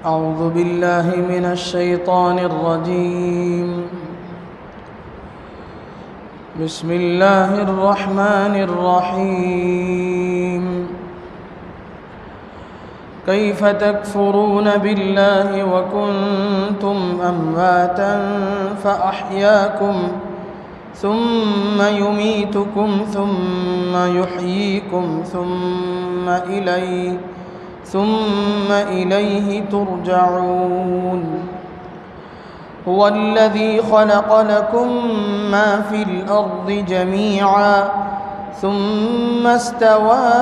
أعوذ بالله من الشيطان الرجيم. بسم الله الرحمن الرحيم. كيف تكفرون بالله وكنتم أمواتا فأحياكم ثم يميتكم ثم يحييكم ثم إليه ترجعون. هو الذي خلق لكم ما في الأرض جميعا ثم استوى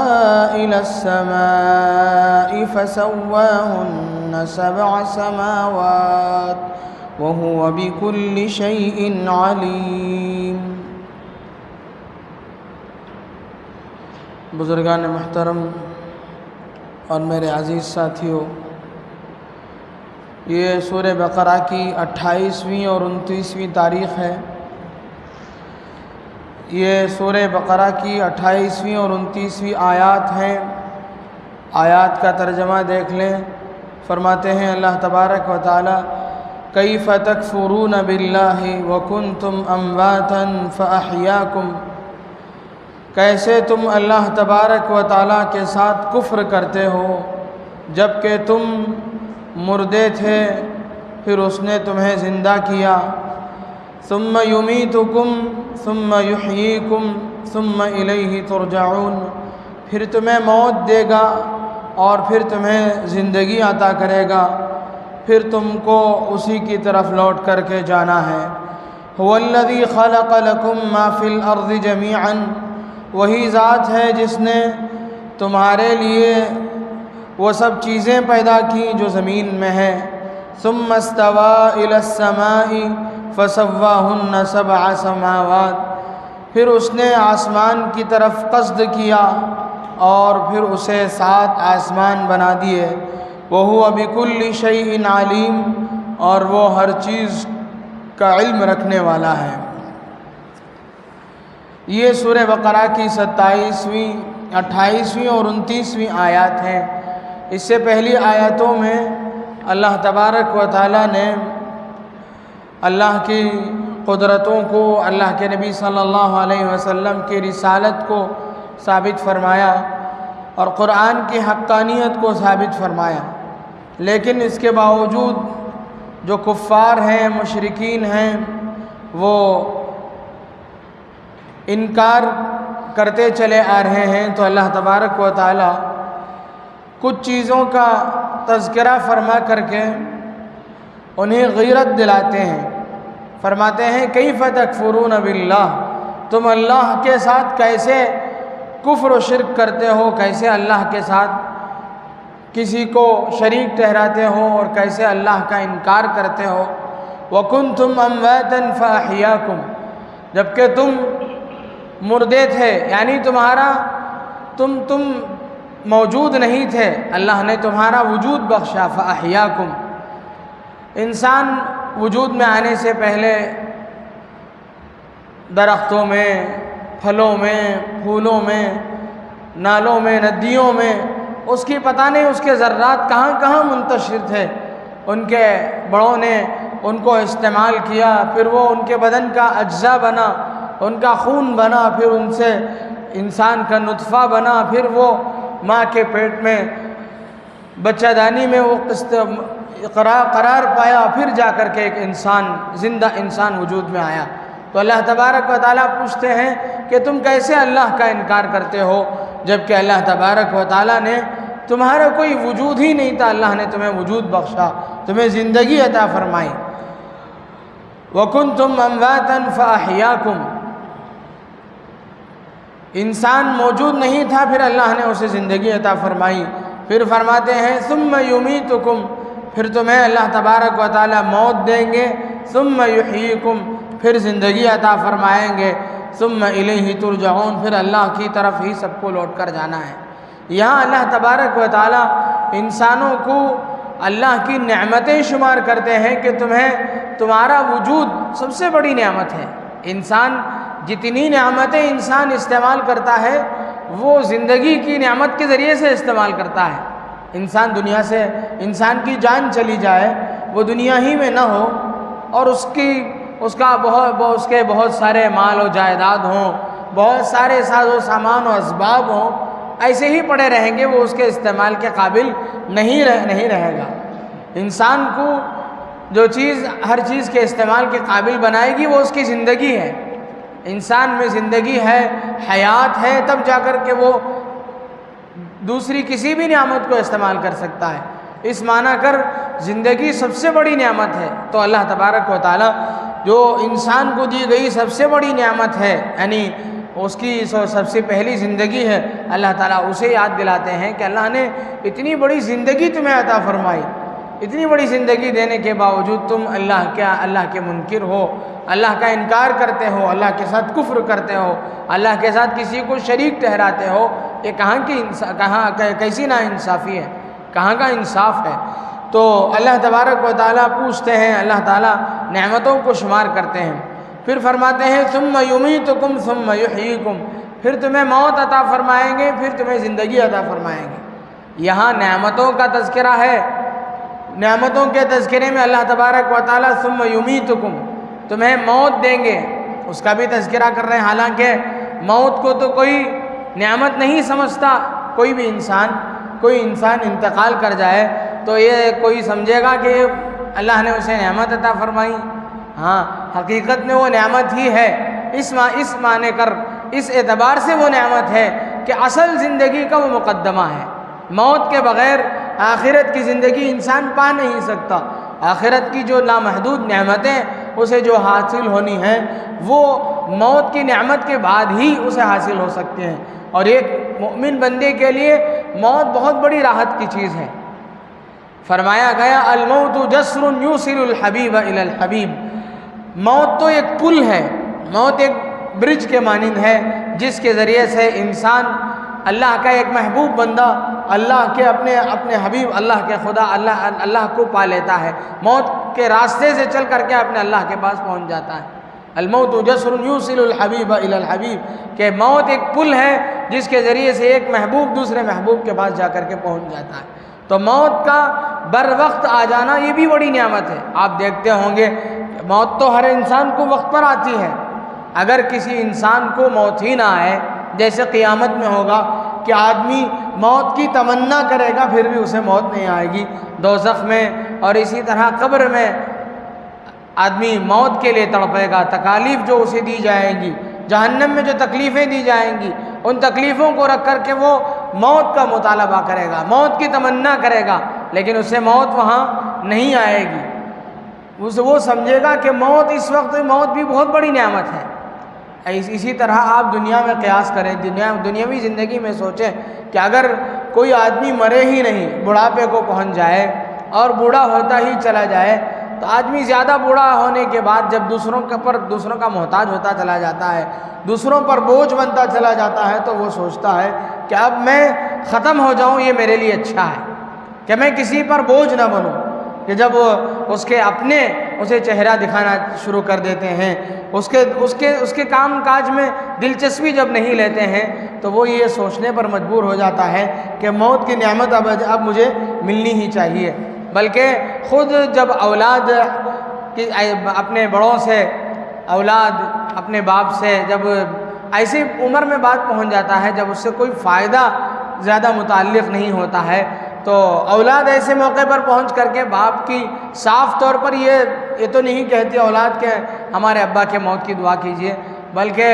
إلى السماء فسواهن 7 سماوات وهو بكل شيء عليم. بزرگان محترم اور میرے عزیز ساتھیوں، یہ سورہ بقرہ کی 28ویں اور 29ویں تاریخ ہے. یہ سورہ بقرہ کی 28ویں اور 29ویں آیات ہیں. آیات کا ترجمہ دیکھ لیں. فرماتے ہیں اللہ تبارک و تعالی: کیف تکفرون باللہ وکنتم امواتا فاحیاکم، کیسے تم اللہ تبارک و تعالیٰ کے ساتھ کفر کرتے ہو جبکہ تم مردے تھے، پھر اس نے تمہیں زندہ کیا. ثم یمیتکم ثم یحییکم ثم الیہ ترجعون، پھر تمہیں موت دے گا اور پھر تمہیں زندگی عطا کرے گا، پھر تم کو اسی کی طرف لوٹ کر کے جانا ہے. هو الذی خلق لکم ما فی الارض جمیعا، وہی ذات ہے جس نے تمہارے لیے وہ سب چیزیں پیدا کی جو زمین میں ہیں. ثم استوى الى السماء فسواهن 7 سماوات، پھر اس نے آسمان کی طرف قصد کیا اور پھر اسے 7 آسمان بنا دیے. وهو بكل شيء علیم، اور وہ ہر چیز کا علم رکھنے والا ہے. یہ سورہ بقرہ کی 27ویں 28ویں اور 29ویں آیات ہیں. اس سے پہلی آیاتوں میں اللہ تبارک و تعالیٰ نے اللہ کی قدرتوں کو، اللہ کے نبی صلی اللہ علیہ وسلم کی رسالت کو ثابت فرمایا اور قرآن کی حقانیت کو ثابت فرمایا. لیکن اس کے باوجود جو کفار ہیں، مشرکین ہیں، وہ انکار کرتے چلے آ رہے ہیں. تو اللہ تبارک و تعالی کچھ چیزوں کا تذکرہ فرما کر کے انہیں غیرت دلاتے ہیں. فرماتے ہیں کیف تکفرون باللہ، تم اللہ کے ساتھ کیسے کفر و شرک کرتے ہو، کیسے اللہ کے ساتھ کسی کو شریک ٹھہراتے ہو اور کیسے اللہ کا انکار کرتے ہو. وکنتم امواتا فاحیاکم، جبکہ تم مردے تھے، یعنی تم موجود نہیں تھے، اللہ نے تمہارا وجود بخشا. فاحیاکم، انسان وجود میں آنے سے پہلے درختوں میں، پھلوں میں، پھولوں میں، نالوں میں، ندیوں میں، اس کی پتہ نہیں اس کے ذرات کہاں کہاں منتشر تھے. ان کے بڑوں نے ان کو استعمال کیا، پھر وہ ان کے بدن کا اجزاء بنا، ان کا خون بنا، پھر ان سے انسان کا نطفہ بنا، پھر وہ ماں کے پیٹ میں بچہ دانی میں وہ قرار پایا، پھر جا کر کے ایک انسان، زندہ انسان وجود میں آیا. تو اللہ تبارک و تعالیٰ پوچھتے ہیں کہ تم کیسے اللہ کا انکار کرتے ہو جبکہ اللہ تبارک و تعالیٰ نے تمہارا کوئی وجود ہی نہیں تھا، اللہ نے تمہیں وجود بخشا، تمہیں زندگی عطا فرمائی. وَكُنْتُمْ أَمْوَاتًا فَأَحْيَاكُمْ، انسان موجود نہیں تھا، پھر اللہ نے اسے زندگی عطا فرمائی. پھر فرماتے ہیں ثُمَّ يُمِيتُكُمْ، پھر تمہیں اللہ تبارک و تعالیٰ موت دیں گے. ثُمَّ يُحْيِيكُمْ، پھر زندگی عطا فرمائیں گے. ثُمَّ إِلَيْهِ تُرْجَعُونَ، پھر اللہ کی طرف ہی سب کو لوٹ کر جانا ہے. یہاں اللہ تبارک و تعالیٰ انسانوں کو اللہ کی نعمتیں شمار کرتے ہیں کہ تمہارا وجود سب سے بڑی نعمت ہے. انسان جتنی نعمتیں انسان استعمال کرتا ہے وہ زندگی کی نعمت کے ذریعے سے استعمال کرتا ہے. انسان دنیا سے، انسان کی جان چلی جائے، وہ دنیا ہی میں نہ ہو اور اس کے بہت سارے مال و جائیداد ہوں، بہت سارے ساز و سامان و اسباب ہوں، ایسے ہی پڑے رہیں گے، وہ اس کے استعمال کے قابل نہیں رہے گا۔ انسان کو جو چیز ہر چیز کے استعمال کے قابل بنائے گی وہ اس کی زندگی ہے۔ انسان میں زندگی ہے، حیات ہے، تب جا کر کے وہ دوسری کسی بھی نعمت کو استعمال کر سکتا ہے۔ اس معنی کر زندگی سب سے بڑی نعمت ہے، تو اللہ تبارک و تعالی جو انسان کو دی گئی سب سے بڑی نعمت ہے، یعنی اس کی سب سے پہلی زندگی ہے، اللہ تعالیٰ اسے یاد دلاتے ہیں کہ اللہ نے اتنی بڑی زندگی تمہیں عطا فرمائی، اتنی بڑی زندگی دینے کے باوجود تم اللہ کے منکر ہو، اللہ کا انکار کرتے ہو، اللہ کے ساتھ کفر کرتے ہو، اللہ کے ساتھ کسی کو شریک ٹھہراتے ہو۔ یہ کیسی ناانصافی ہے، کہاں کا انصاف ہے؟ تو اللہ تبارک و تعالیٰ پوچھتے ہیں، اللہ تعالیٰ نعمتوں کو شمار کرتے ہیں، پھر فرماتے ہیں ثم یمیتکم ثم یحییکم، پھر تمہیں موت عطا فرمائیں گے، پھر تمہیں زندگی عطا فرمائیں گے۔ یہاں نعمتوں کا تذکرہ ہے، نعمتوں کے تذکرے میں اللہ تبارک و تعالیٰ ثم یمیتکم، تمہیں موت دیں گے، اس کا بھی تذکرہ کر رہے ہیں۔ حالانکہ موت کو تو کوئی نعمت نہیں سمجھتا، کوئی انسان انتقال کر جائے تو یہ کوئی سمجھے گا کہ اللہ نے اسے نعمت عطا فرمائی، ہاں حقیقت میں وہ نعمت ہی ہے۔ اس معنی کر اس اعتبار سے وہ نعمت ہے کہ اصل زندگی کا وہ مقدمہ ہے۔ موت کے بغیر آخرت کی زندگی انسان پا نہیں سکتا۔ آخرت کی جو لامحدود نعمتیں اسے جو حاصل ہونی ہیں وہ موت کی نعمت کے بعد ہی اسے حاصل ہو سکتے ہیں، اور ایک مؤمن بندے کے لیے موت بہت بڑی راحت کی چیز ہے۔ فرمایا گیا الموت جسر یوصل الحبیب الی الحبیب، موت تو ایک پل ہے، موت ایک برج کے مانند ہے جس کے ذریعے سے انسان اللہ کا ایک محبوب بندہ اللہ کے اپنے حبیب اللہ کے خدا اللہ کو پا لیتا ہے، موت کے راستے سے چل کر کے اپنے اللہ کے پاس پہنچ جاتا ہے۔ الموت جسر یوصل الحبیب الی الحبیب، کہ موت ایک پل ہے جس کے ذریعے سے ایک محبوب دوسرے محبوب کے پاس جا کر کے پہنچ جاتا ہے۔ تو موت کا بر وقت آ جانا یہ بھی بڑی نعمت ہے۔ آپ دیکھتے ہوں گے موت تو ہر انسان کو وقت پر آتی ہے، اگر کسی انسان کو موت ہی نہ آئے، جیسے قیامت میں ہوگا کہ آدمی موت کی تمنا کرے گا پھر بھی اسے موت نہیں آئے گی، دوزخ میں اور اسی طرح قبر میں آدمی موت کے لیے تڑپے گا، تکالیف جو اسے دی جائیں گی، جہنم میں جو تکلیفیں دی جائیں گی ان تکلیفوں کو رکھ کر کے وہ موت کا مطالبہ کرے گا، موت کی تمنا کرے گا، لیکن اسے موت وہاں نہیں آئے گی۔ وہ سمجھے گا کہ موت اس وقت موت بھی بہت بڑی نعمت ہے۔ اسی طرح آپ دنیا میں قیاس کریں، دنیاوی زندگی میں سوچیں کہ اگر کوئی آدمی مرے ہی نہیں، بڑھاپے کو پہنچ جائے اور بوڑھا ہوتا ہی چلا جائے، تو آدمی زیادہ بوڑھا ہونے کے بعد جب دوسروں کا محتاج ہوتا چلا جاتا ہے، دوسروں پر بوجھ بنتا چلا جاتا ہے، تو وہ سوچتا ہے کہ اب میں ختم ہو جاؤں، یہ میرے لیے اچھا ہے کہ میں کسی پر بوجھ نہ بنوں۔ کہ جب اس کے اپنے اسے چہرہ دکھانا شروع کر دیتے ہیں، اس کے کام کاج میں دلچسپی جب نہیں لیتے ہیں، تو وہ یہ سوچنے پر مجبور ہو جاتا ہے کہ موت کی نعمت اب مجھے ملنی ہی چاہیے۔ بلکہ خود جب اولاد اپنے بڑوں سے، اولاد اپنے باپ سے جب ایسی عمر میں بات پہنچ جاتا ہے جب اس سے کوئی فائدہ زیادہ متعلق نہیں ہوتا ہے، تو اولاد ایسے موقع پر پہنچ کر کے باپ کی صاف طور پر یہ تو نہیں کہتی اولاد کہ ہمارے ابا کے موت کی دعا کیجئے، بلکہ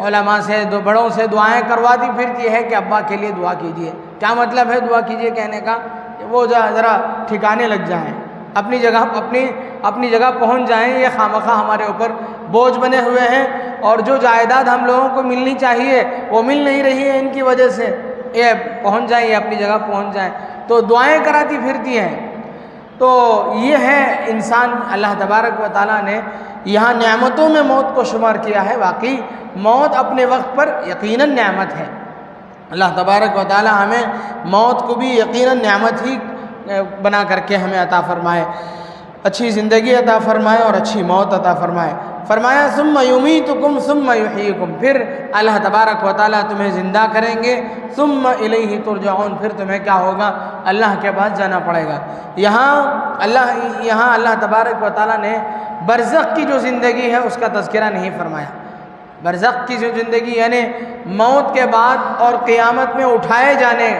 علماء سے بڑوں سے دعائیں کرواتی پھرتی ہے کہ ابا کے لیے دعا کیجئے۔ کیا مطلب ہے دعا کیجئے کہنے کا؟ کہ وہ ذرا ٹھکانے لگ جائیں، اپنی جگہ پہنچ جائیں، یہ خامخواہ ہمارے اوپر بوجھ بنے ہوئے ہیں، اور جو جائیداد ہم لوگوں کو ملنی چاہیے وہ مل نہیں رہی ہے ان کی وجہ سے، یہ پہنچ جائیں، یہ اپنی جگہ پہنچ جائیں، تو دعائیں کراتی پھرتی ہیں۔ تو یہ ہے انسان، اللہ تبارک و تعالیٰ نے یہاں نعمتوں میں موت کو شمار کیا ہے۔ واقعی موت اپنے وقت پر یقیناً نعمت ہے۔ اللہ تبارک و تعالیٰ ہمیں موت کو بھی یقیناً نعمت ہی بنا کر کے ہمیں عطا فرمائے۔ اچھی زندگی عطا فرمائے اور اچھی موت عطا فرمائے۔ فرمایا ثم یمیتکم ثم یحییکم، پھر اللہ تبارک و تعالیٰ تمہیں زندہ کریں گے، ثم الیہ ترجعون، پھر تمہیں کیا ہوگا؟ اللہ کے پاس جانا پڑے گا۔ یہاں اللہ تبارک و تعالیٰ نے برزخ کی جو زندگی ہے اس کا تذکرہ نہیں فرمایا۔ برزخ کی جو زندگی یعنی موت کے بعد اور قیامت میں اٹھائے جانے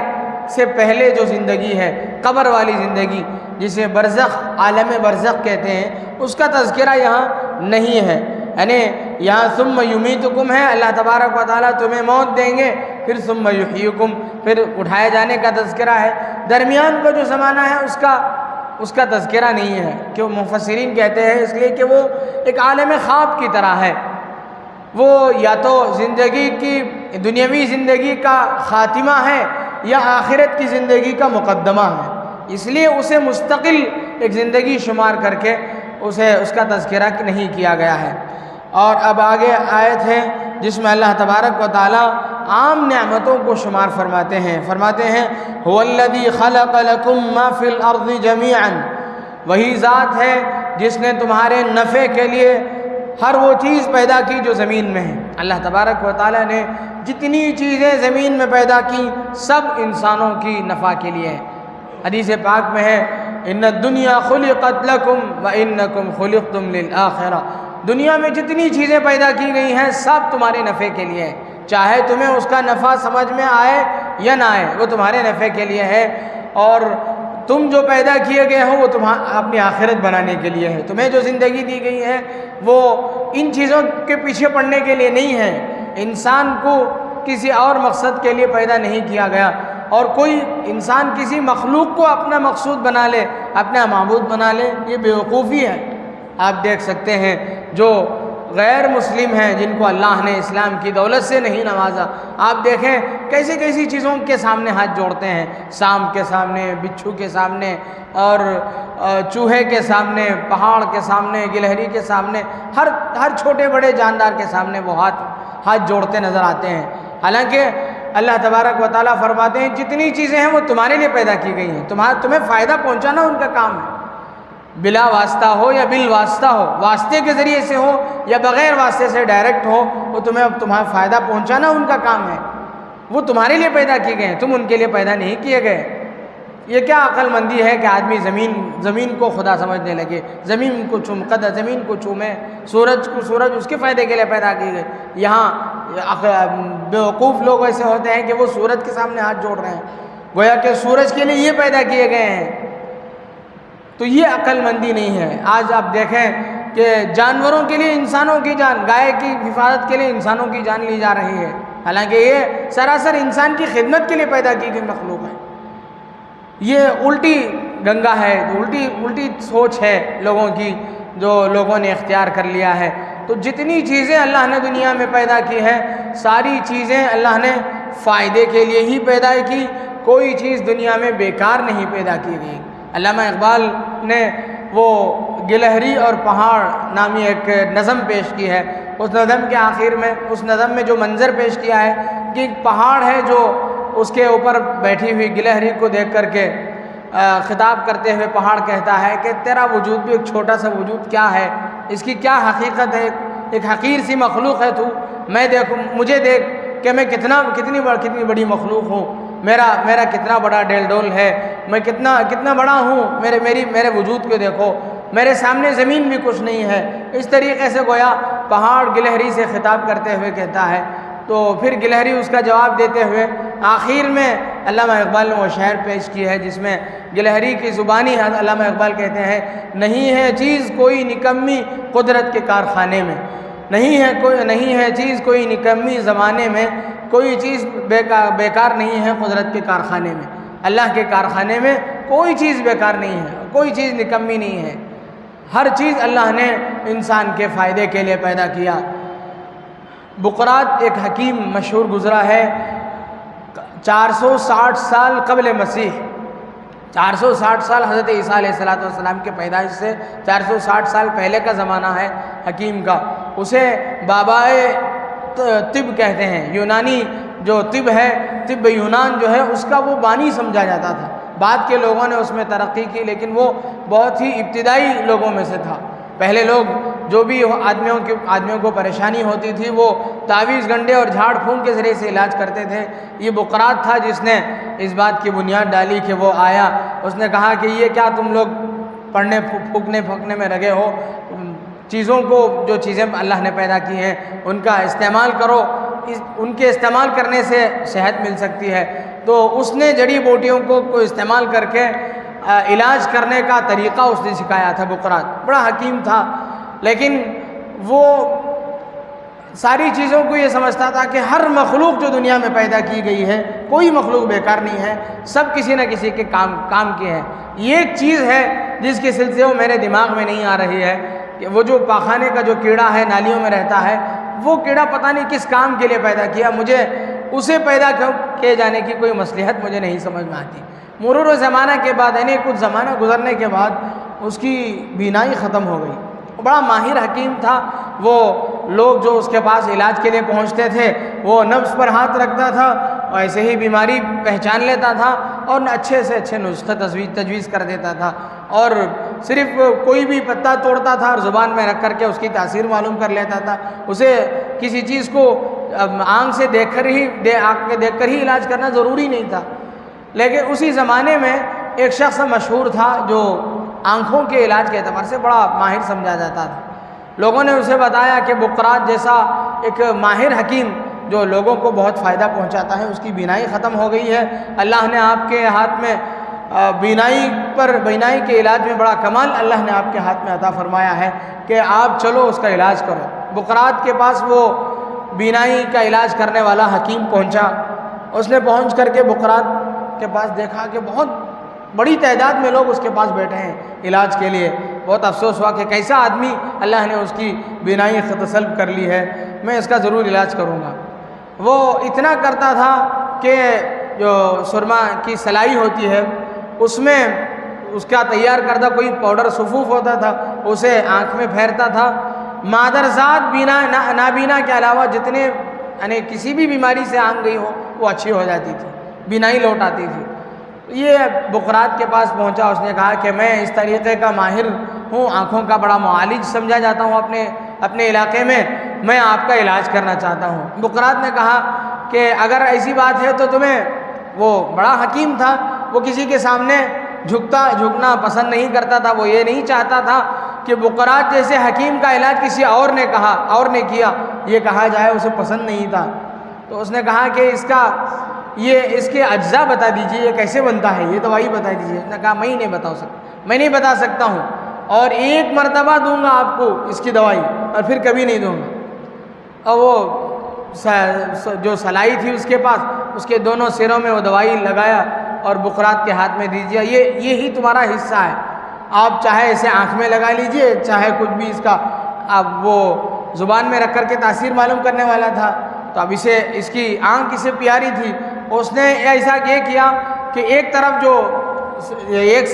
سے پہلے جو زندگی ہے، قبر والی زندگی جسے برزخ، عالم برزخ کہتے ہیں، اس کا تذکرہ یہاں نہیں ہے۔ یعنی یہاں ثم یمیتکم ہے، اللہ تبارک و تعالیٰ تمہیں موت دیں گے، پھر ثم یحییکم، پھر اٹھائے جانے کا تذکرہ ہے۔ درمیان کا جو زمانہ ہے اس کا تذکرہ نہیں ہے، کیوں؟ مفسرین کہتے ہیں اس لیے کہ وہ ایک عالم خواب کی طرح ہے، وہ یا تو زندگی کی دنیاوی زندگی کا خاتمہ ہے یا آخرت کی زندگی کا مقدمہ ہے، اس لیے اسے مستقل ایک زندگی شمار کر کے اس کا تذکرہ نہیں کیا گیا ہے۔ اور اب آگے آیت ہے جس میں اللہ تبارک و تعالیٰ عام نعمتوں کو شمار فرماتے ہیں۔ هو الذی خلق لکم ما فی الارض جمیعا، وہی ذات ہے جس نے تمہارے نفع کے لیے ہر وہ چیز پیدا کی جو زمین میں ہے۔ اللہ تبارک و تعالیٰ نے جتنی چیزیں زمین میں پیدا کی سب انسانوں کی نفع کے لیے ہے۔ حدیث پاک میں ہے ان الدنیا خلقت لکم وانکم خلقتم للآخرہ، دنیا میں جتنی چیزیں پیدا کی گئی ہیں سب تمہارے نفع کے لیے ہے، چاہے تمہیں اس کا نفع سمجھ میں آئے یا نہ آئے، وہ تمہارے نفع کے لیے ہے، اور تم جو پیدا کیے گئے ہو وہ اپنی آخرت بنانے کے لیے ہے۔ تمہیں جو زندگی دی گئی ہے وہ ان چیزوں کے پیچھے پڑنے کے لیے نہیں ہے، انسان کو کسی اور مقصد کے لیے پیدا نہیں کیا گیا، اور کوئی انسان کسی مخلوق کو اپنا مقصود بنا لے، اپنا معبود بنا لے، یہ بیوقوفی ہے۔ آپ دیکھ سکتے ہیں جو غیر مسلم ہیں جن کو اللہ نے اسلام کی دولت سے نہیں نوازا، آپ دیکھیں کیسی کیسی چیزوں کے سامنے ہاتھ جوڑتے ہیں، سانپ کے سامنے، بچھو کے سامنے، اور چوہے کے سامنے، پہاڑ کے سامنے، گلہری کے سامنے، ہر چھوٹے بڑے جاندار کے سامنے وہ ہاتھ جوڑتے نظر آتے ہیں، حالانکہ اللہ تبارک و تعالیٰ فرماتے ہیں جتنی چیزیں ہیں وہ تمہارے لیے پیدا کی گئی ہیں، تمہیں فائدہ پہنچانا ان کا کام ہے، بلا واسطہ ہو یا بال واسطہ ہو، واسطے کے ذریعے سے ہو یا بغیر واسطے سے ڈائریکٹ ہو، وہ تمہارا فائدہ پہنچانا ان کا کام ہے، وہ تمہارے لیے پیدا کیے گئے ہیں، تم ان کے لیے پیدا نہیں کیے گئے۔ یہ کیا عقل مندی ہے کہ آدمی زمین کو خدا سمجھنے لگے، زمین کو چومے، سورج اس کے فائدے کے لیے پیدا کیے گئے۔ یہاں بیوقوف لوگ ایسے ہوتے ہیں کہ وہ سورج کے سامنے ہاتھ جوڑ رہے ہیں، گویا کہ سورج کے لیے یہ پیدا کیے گئے ہیں، تو یہ عقل مندی نہیں ہے۔ آج آپ دیکھیں کہ جانوروں کے لیے انسانوں کی جان، گائے کی حفاظت کے لیے انسانوں کی جان لی جا رہی ہے، حالانکہ یہ سراسر انسان کی خدمت کے لیے پیدا کی گئی مخلوق ہے۔ یہ الٹی گنگا ہے، الٹی سوچ ہے لوگوں کی، جو لوگوں نے اختیار کر لیا ہے۔ تو جتنی چیزیں اللہ نے دنیا میں پیدا کی ہے ساری چیزیں اللہ نے فائدے کے لیے ہی پیدا کی، کوئی چیز دنیا میں بیکار نہیں پیدا کی گئی۔ علامہ اقبال نے وہ گلہری اور پہاڑ نامی ایک نظم پیش کی ہے، اس نظم کے آخر میں، اس نظم میں جو منظر پیش کیا ہے کہ ایک پہاڑ ہے جو اس کے اوپر بیٹھی ہوئی گلہری کو دیکھ کر کے خطاب کرتے ہوئے پہاڑ کہتا ہے کہ تیرا وجود بھی ایک چھوٹا سا وجود کیا ہے، اس کی کیا حقیقت ہے، ایک حقیر سی مخلوق ہے تو، مجھے دیکھ کہ میں کتنی بڑی مخلوق ہوں، میرا کتنا بڑا ڈیل ڈول ہے، میں کتنا بڑا ہوں، میرے وجود کو دیکھو، میرے سامنے زمین بھی کچھ نہیں ہے۔ اس طریقے سے گویا پہاڑ گلہری سے خطاب کرتے ہوئے کہتا ہے، تو پھر گلہری اس کا جواب دیتے ہوئے آخر میں علامہ اقبال نے وہ شعر پیش کی ہے جس میں گلہری کی زبانی علامہ اقبال کہتے ہیں، نہیں ہے چیز کوئی نکمی قدرت کے کارخانے میں، نہیں ہے چیز کوئی نکمی زمانے میں، کوئی چیز بیکار نہیں ہے قدرت کے کارخانے میں، اللہ کے کارخانے میں کوئی چیز بیکار نہیں ہے، کوئی چیز نکمی نہیں ہے، ہر چیز اللہ نے انسان کے فائدے کے لیے پیدا کیا۔ بقرات ایک حکیم مشہور گزرا ہے 460 سال قبل مسیح، 460 سال حضرت عیسیٰ علیہ السلام کے پیدائش سے 460 سال پہلے کا زمانہ ہے حکیم کا، اسے بابائے طب کہتے ہیں، یونانی جو طب ہے، طب یونان جو ہے اس کا وہ بانی سمجھا جاتا تھا، بعد کے لوگوں نے اس میں ترقی کی، لیکن وہ بہت ہی ابتدائی لوگوں میں سے تھا۔ پہلے لوگ جو بھی آدمیوں کو پریشانی ہوتی تھی وہ تعویذ گنڈے اور جھاڑ پھونک کے ذریعے سے علاج کرتے تھے۔ یہ بقراط تھا جس نے اس بات کی بنیاد ڈالی کہ وہ آیا، اس نے کہا کہ یہ کیا تم لوگ پڑھنے پھونکنے میں لگے ہو، چیزوں کو، جو چیزیں اللہ نے پیدا کی ہیں ان کا استعمال کرو، ان کے استعمال کرنے سے صحت مل سکتی ہے۔ تو اس نے جڑی بوٹیوں کو استعمال کر کے علاج کرنے کا طریقہ اس نے سکھایا تھا۔ بقراط بڑا حکیم تھا، لیکن وہ ساری چیزوں کو یہ سمجھتا تھا کہ ہر مخلوق جو دنیا میں پیدا کی گئی ہے، کوئی مخلوق بیکار نہیں ہے، سب کسی نہ کسی کے کام کے ہیں۔ یہ ایک چیز ہے جس کے سلسلے میں میرے دماغ میں نہیں آ رہی ہے کہ وہ جو پاخانے کا جو کیڑا ہے نالیوں میں رہتا ہے، وہ کیڑا پتہ نہیں کس کام کے لیے پیدا کیا، مجھے اسے پیدا کیے جانے کی کوئی مصلحت مجھے نہیں سمجھ میں آتی۔ مرور و زمانہ کے بعد، یعنی کچھ زمانہ گزرنے کے بعد اس کی بینائی ختم ہو گئی۔ بڑا ماہر حکیم تھا، وہ لوگ جو اس کے پاس علاج کے لیے پہنچتے تھے وہ نبض پر ہاتھ رکھتا تھا اور ایسے ہی بیماری پہچان لیتا تھا اور اچھے سے اچھے نسخے تجویز کر دیتا تھا، اور صرف کوئی بھی پتا توڑتا تھا اور زبان میں رکھ کر کے اس کی تاثیر معلوم کر لیتا تھا۔ اسے کسی چیز کو آنکھ سے دیکھ کر ہی علاج کرنا ضروری نہیں تھا۔ لیکن اسی زمانے میں ایک شخص مشہور تھا جو آنکھوں کے علاج کے اعتبار سے بڑا ماہر سمجھا جاتا تھا۔ لوگوں نے اسے بتایا کہ بقراط جیسا ایک ماہر حکیم جو لوگوں کو بہت فائدہ پہنچاتا ہے، اس کی بینائی ختم ہو گئی ہے، اللہ نے آپ کے ہاتھ میں بینائی کے علاج میں بڑا کمال اللہ نے آپ کے ہاتھ میں عطا فرمایا ہے کہ آپ چلو اس کا علاج کرو۔ بقراط کے پاس وہ بینائی کا علاج کرنے والا حکیم پہنچا۔ اس نے پہنچ کر کے بقراط کے پاس دیکھا کہ بہت بڑی تعداد میں لوگ اس کے پاس بیٹھے ہیں علاج کے لیے۔ بہت افسوس ہوا کہ کیسا آدمی اللہ نے اس کی بینائی سلب کر لی ہے، میں اس کا ضرور علاج کروں گا۔ وہ اتنا کرتا تھا کہ جو سرما کی سلائی ہوتی ہے اس میں اس کا تیار کردہ کوئی پاؤڈر صفوف ہوتا تھا، اسے آنکھ میں پھیرتا تھا۔ مادرزاد نابینا کے علاوہ جتنے یعنی کسی بھی بیماری سے آنکھ گئی ہو وہ اچھی ہو جاتی تھی، بینائی لوٹ آتی تھی۔ یہ بقراط کے پاس پہنچا، اس نے کہا کہ میں اس طریقے کا ماہر ہوں، آنکھوں کا بڑا معالج سمجھا جاتا ہوں اپنے علاقے میں آپ کا علاج کرنا چاہتا ہوں۔ بقراط نے کہا کہ اگر ایسی بات ہے تو تمہیں، وہ بڑا حکیم تھا، وہ کسی کے سامنے جھکنا پسند نہیں کرتا تھا، وہ یہ نہیں چاہتا تھا کہ بقراط جیسے حکیم کا علاج کسی اور نے کیا یہ کہا جائے، اسے پسند نہیں تھا۔ تو اس نے کہا کہ اس کے اجزاء بتا دیجئے، یہ کیسے بنتا ہے، یہ دوائی بتا دیجئے۔ اس نے کہا میں نہیں بتا سکتا ہوں، اور ایک مرتبہ دوں گا آپ کو اس کی دوائی اور پھر کبھی نہیں دوں گا۔ اور وہ جو سلائی تھی اس کے پاس، اس کے دونوں سروں میں وہ دوائی لگایا اور بقراط کے ہاتھ میں دیجیے، یہی تمہارا حصہ ہے، آپ چاہے اسے آنکھ میں لگا لیجئے، چاہے کچھ بھی اس کا، اب وہ زبان میں رکھ کر کے تاثیر معلوم کرنے والا تھا۔ تو اب اس کی آنکھ اسے پیاری تھی، اس نے ایسا کیا کہ ایک طرف جو ایک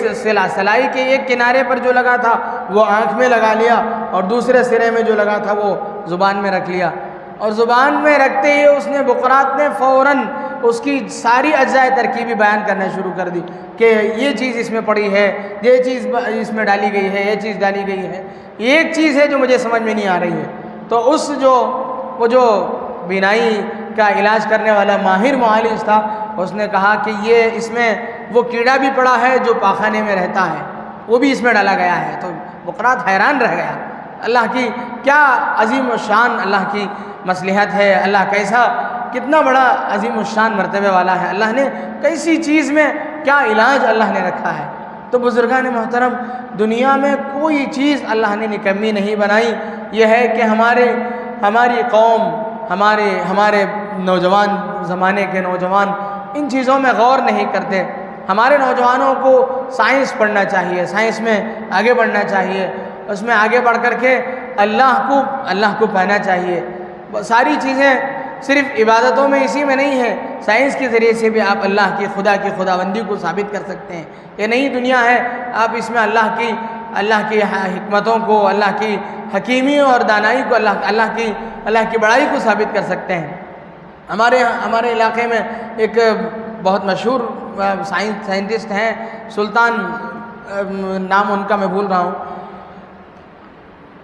سلائی کے ایک کنارے پر جو لگا تھا وہ آنکھ میں لگا لیا، اور دوسرے سرے میں جو لگا تھا وہ زبان میں رکھ لیا، اور زبان میں رکھتے ہی بقراط نے فوراً اس کی ساری اجزاء ترکیبی بیان کرنا شروع کر دی کہ یہ چیز اس میں پڑی ہے، یہ چیز اس میں ڈالی گئی ہے، یہ چیز ڈالی گئی ہے، ایک چیز ہے جو مجھے سمجھ میں نہیں آ رہی ہے۔ تو وہ جو بینائی کا علاج کرنے والا ماہر معالج تھا، اس نے کہا کہ اس میں وہ کیڑا بھی پڑا ہے جو پاخانے میں رہتا ہے، وہ بھی اس میں ڈالا گیا ہے۔ تو بقراط حیران رہ گیا، اللہ کی کیا عظیم الشان اللہ کی مصلحت ہے، اللہ کتنا بڑا عظیم الشان مرتبے والا ہے، اللہ نے کیسی چیز میں کیا علاج اللہ نے رکھا ہے۔ تو بزرگان محترم، دنیا میں کوئی چیز اللہ نے نکمی نہیں بنائی۔ یہ ہے کہ ہماری قوم، ہمارے نوجوان زمانے کے نوجوان ان چیزوں میں غور نہیں کرتے۔ ہمارے نوجوانوں کو سائنس پڑھنا چاہیے، سائنس میں آگے بڑھنا چاہیے، اس میں آگے بڑھ کر کے اللہ کو پانا چاہیے۔ ساری چیزیں صرف عبادتوں میں اسی میں نہیں ہے، سائنس کے ذریعے سے بھی آپ اللہ کی خداوندی کو ثابت کر سکتے ہیں۔ یہ نئی دنیا ہے، آپ اس میں اللہ کی حکمتوں کو، اللہ کی حکیمی اور دانائی کو، اللہ کی بڑائی کو ثابت کر سکتے ہیں۔ ہمارے علاقے میں ایک بہت مشہور سائنٹسٹ ہیں، سلطان نام ان کا میں بھول رہا ہوں،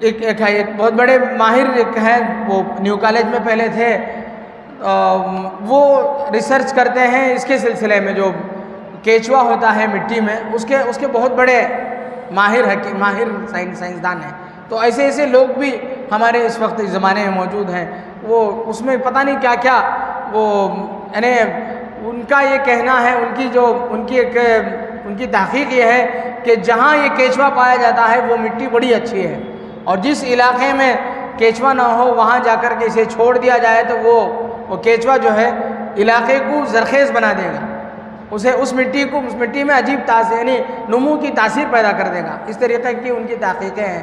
ایک بہت بڑے ماہر ایک ہیں، وہ نیو کالج میں پہلے تھے، وہ ریسرچ کرتے ہیں اس کے سلسلے میں، جو کیچوا ہوتا ہے مٹی میں، اس کے بہت بڑے ماہر سائنسدان ہیں۔ تو ایسے ایسے لوگ بھی ہمارے اس وقت اس زمانے میں موجود ہیں، وہ اس میں پتہ نہیں کیا کیا، وہ یعنی ان کا یہ کہنا ہے، ان کی تحقیق یہ ہے کہ جہاں یہ کیچوا پایا جاتا ہے وہ مٹی بڑی اچھی ہے، اور جس علاقے میں کیچوا نہ ہو وہاں جا کر کے اسے چھوڑ دیا جائے تو وہ کیچوا جو ہے علاقے کو زرخیز بنا دے گا، اس مٹی میں عجیب تاثیر یعنی نمو کی تاثیر پیدا کر دے گا۔ اس طریقے کی ان کی تحقیقیں ہیں۔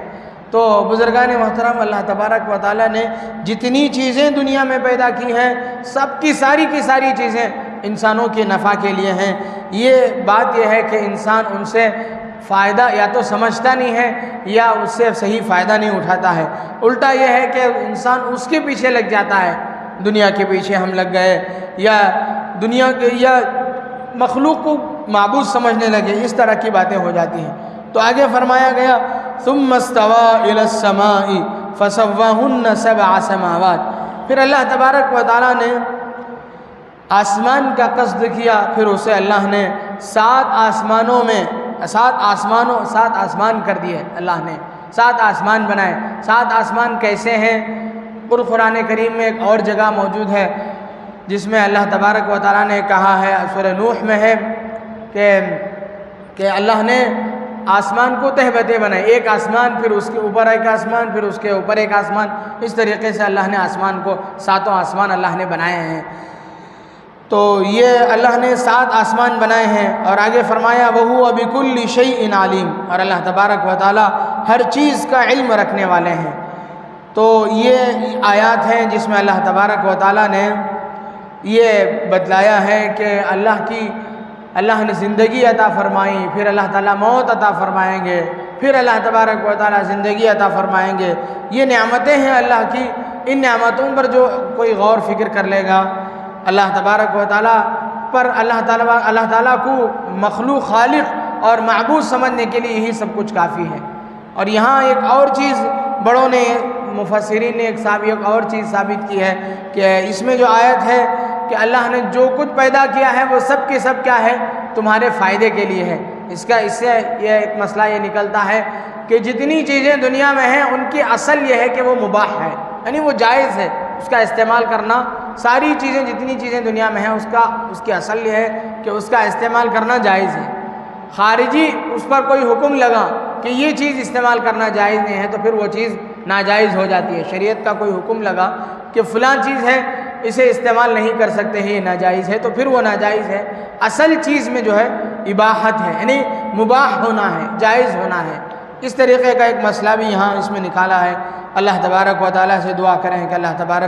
تو بزرگان محترم، اللہ تبارک و تعالیٰ نے جتنی چیزیں دنیا میں پیدا کی ہیں، سب کی ساری چیزیں انسانوں کے نفع کے لیے ہیں۔ یہ بات یہ ہے کہ انسان ان سے فائدہ یا تو سمجھتا نہیں ہے یا اس سے صحیح فائدہ نہیں اٹھاتا ہے، الٹا یہ ہے کہ انسان اس کے پیچھے لگ جاتا ہے، دنیا کے پیچھے ہم لگ گئے، یا مخلوق کو معبود سمجھنے لگے، اس طرح کی باتیں ہو جاتی ہیں۔ تو آگے فرمایا گیا ثم استوى الى السماء فسواهن 7 سماوات، پھر اللہ تبارک و تعالیٰ نے آسمان کا قصد کیا، پھر اسے اللہ نے 7 آسمان کر دیے، اللہ نے 7 آسمان بنائے۔ 7 آسمان کیسے ہیں؟ قرآن کریم میں ایک اور جگہ موجود ہے جس میں اللہ تبارک و تعالیٰ نے کہا ہے، سورہ نوح میں ہے کہ اللہ نے آسمان کو تہ بتہ بنائے، ایک آسمان، پھر اس کے اوپر ایک آسمان، پھر اس کے اوپر ایک آسمان، اس طریقے سے اللہ نے آسمان کو 7 آسمان اللہ نے بنائے ہیں۔ تو یہ اللہ نے 7 آسمان بنائے ہیں، اور آگے فرمایا وَهُوَ بِكُلِّ شَيْءٍ عَلِيمٌ، اور اللہ تبارک و تعالیٰ ہر چیز کا علم رکھنے والے ہیں۔ تو یہ آیات ہیں جس میں اللہ تبارک و تعالیٰ نے یہ بتلایا ہے کہ اللہ نے زندگی عطا فرمائی، پھر اللہ تعالیٰ موت عطا فرمائیں گے، پھر اللہ تبارک و تعالیٰ زندگی عطا فرمائیں گے۔ یہ نعمتیں ہیں اللہ کی، ان نعمتوں پر جو کوئی غور فکر کر لے گا اللہ تبارک و تعالیٰ پر، اللہ تعالیٰ کو مخلوق، خالق اور معبود سمجھنے کے لیے یہی سب کچھ کافی ہے۔ اور یہاں ایک اور چیز بڑوں نے، مفسرین نے ایک اور چیز ثابت کی ہے کہ اس میں جو آیت ہے کہ اللہ نے جو کچھ پیدا کیا ہے وہ سب کے سب کیا ہے؟ تمہارے فائدے کے لیے ہے۔ اس سے یہ ایک مسئلہ یہ نکلتا ہے کہ جتنی چیزیں دنیا میں ہیں ان کی اصل یہ ہے کہ وہ مباح ہے، یعنی وہ جائز ہے اس کا استعمال کرنا۔ ساری چیزیں، جتنی چیزیں دنیا میں ہیں اس کی اصل یہ ہے کہ اس کا استعمال کرنا جائز ہے۔ خارجی اس پر کوئی حکم لگا کہ یہ چیز استعمال کرنا جائز نہیں ہے تو پھر وہ چیز ناجائز ہو جاتی ہے۔ شریعت کا کوئی حکم لگا کہ فلاں چیز ہے اسے استعمال نہیں کر سکتے ہیں، یہ ناجائز ہے، تو پھر وہ ناجائز ہے۔ اصل چیز میں جو ہے اباحت ہے، یعنی مباح ہونا ہے، جائز ہونا ہے۔ اس طریقے کا ایک مسئلہ بھی یہاں اس میں نکالا ہے۔ اللہ تبارک و تعالیٰ سے دعا کریں کہ اللہ تبارک